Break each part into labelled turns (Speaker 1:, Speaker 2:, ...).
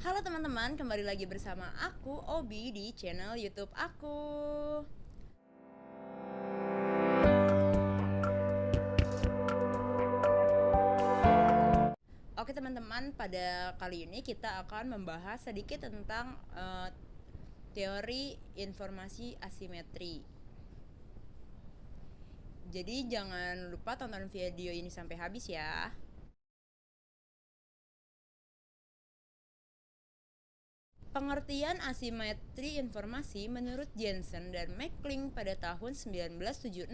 Speaker 1: Halo teman-teman, kembali lagi bersama aku Obi di channel YouTube aku. Oke teman-teman, pada kali ini kita akan membahas sedikit tentang teori informasi asimetri. Jadi jangan lupa tonton video ini sampai habis ya. Pengertian asimetri informasi menurut Jensen dan Mackling pada tahun 1976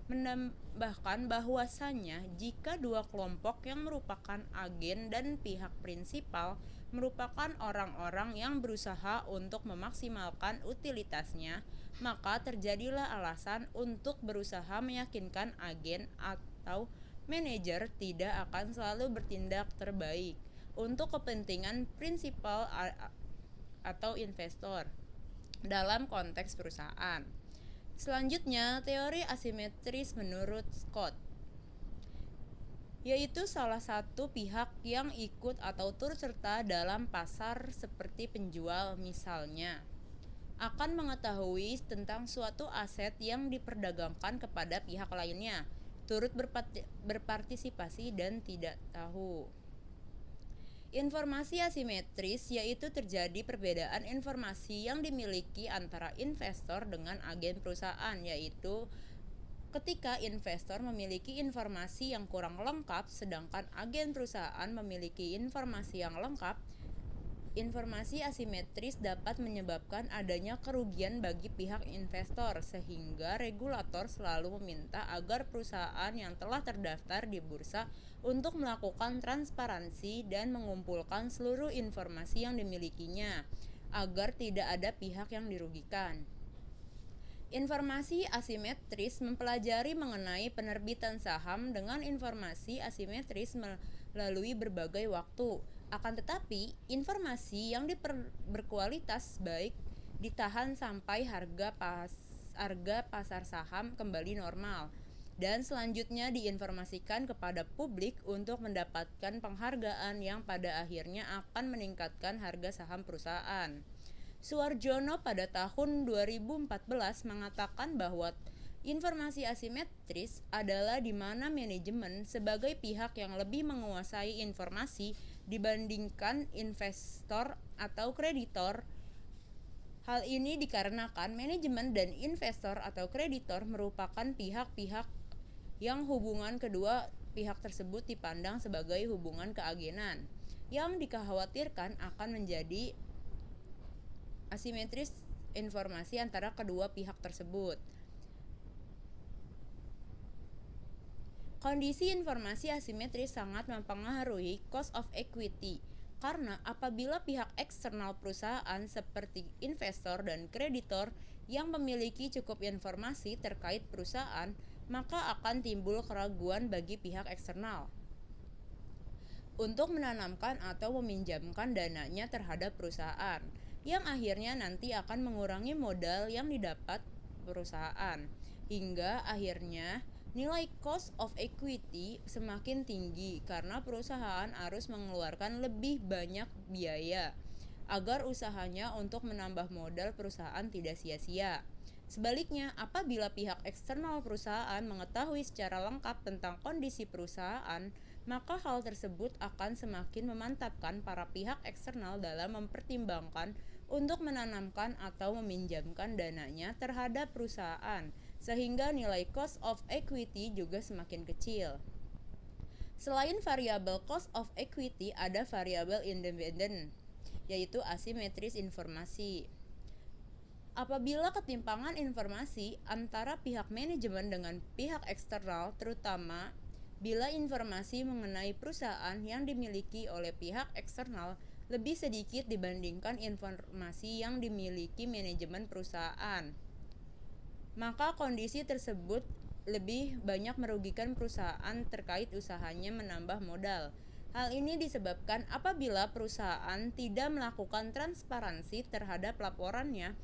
Speaker 1: menambahkan bahwasannya jika dua kelompok yang merupakan agen dan pihak prinsipal merupakan orang-orang yang berusaha untuk memaksimalkan utilitasnya, maka terjadilah alasan untuk berusaha meyakinkan agen atau manajer tidak akan selalu bertindak terbaik untuk kepentingan prinsipal atau investor dalam konteks perusahaan. Selanjutnya, teori asimetris menurut Scott, yaitu salah satu pihak yang ikut atau turut serta dalam pasar seperti penjual misalnya akan mengetahui tentang suatu aset yang diperdagangkan kepada pihak lainnya, turut berpartisipasi dan tidak tahu. Informasi asimetris yaitu terjadi perbedaan informasi yang dimiliki antara investor dengan agen perusahaan, yaitu ketika investor memiliki informasi yang kurang lengkap sedangkan agen perusahaan memiliki informasi yang lengkap. Informasi asimetris dapat menyebabkan adanya kerugian bagi pihak investor, sehingga regulator selalu meminta agar perusahaan yang telah terdaftar di bursa untuk melakukan transparansi dan mengumpulkan seluruh informasi yang dimilikinya, agar tidak ada pihak yang dirugikan. Informasi asimetris mempelajari mengenai penerbitan saham dengan informasi asimetris melalui berbagai waktu. Akan tetapi, informasi yang berkualitas baik ditahan sampai harga pasar saham kembali normal dan selanjutnya diinformasikan kepada publik untuk mendapatkan penghargaan yang pada akhirnya akan meningkatkan harga saham perusahaan. Suarjono pada tahun 2014 mengatakan bahwa informasi asimetris adalah di mana manajemen sebagai pihak yang lebih menguasai informasi dibandingkan investor atau kreditor. Hal ini dikarenakan manajemen dan investor atau kreditor merupakan pihak-pihak yang hubungan kedua pihak tersebut dipandang sebagai hubungan keagenan yang dikhawatirkan akan menjadi asimetris informasi antara kedua pihak tersebut. Kondisi informasi asimetris sangat mempengaruhi cost of equity karena apabila pihak eksternal perusahaan seperti investor dan kreditor yang memiliki cukup informasi terkait perusahaan, maka akan timbul keraguan bagi pihak eksternal untuk menanamkan atau meminjamkan dananya terhadap perusahaan, yang akhirnya nanti akan mengurangi modal yang didapat perusahaan, hingga akhirnya nilai cost of equity semakin tinggi karena perusahaan harus mengeluarkan lebih banyak biaya agar usahanya untuk menambah modal perusahaan tidak sia-sia. Sebaliknya, apabila pihak eksternal perusahaan mengetahui secara lengkap tentang kondisi perusahaan, maka hal tersebut akan semakin memantapkan para pihak eksternal dalam mempertimbangkan untuk menanamkan atau meminjamkan dananya terhadap perusahaan, sehingga nilai cost of equity juga semakin kecil. Selain variabel cost of equity, ada variabel independen, yaitu asimetris informasi. Apabila ketimpangan informasi antara pihak manajemen dengan pihak eksternal, terutama bila informasi mengenai perusahaan yang dimiliki oleh pihak eksternal lebih sedikit dibandingkan informasi yang dimiliki manajemen perusahaan, maka kondisi tersebut lebih banyak merugikan perusahaan terkait usahanya menambah modal. Hal ini disebabkan apabila perusahaan tidak melakukan transparansi terhadap laporannya.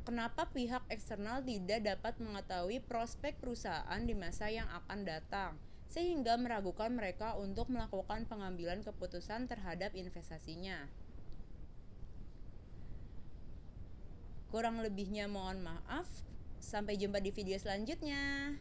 Speaker 1: Kenapa pihak eksternal tidak dapat mengetahui prospek perusahaan di masa yang akan datang, sehingga meragukan mereka untuk melakukan pengambilan keputusan terhadap investasinya. Kurang lebihnya mohon maaf. Sampai jumpa di video selanjutnya.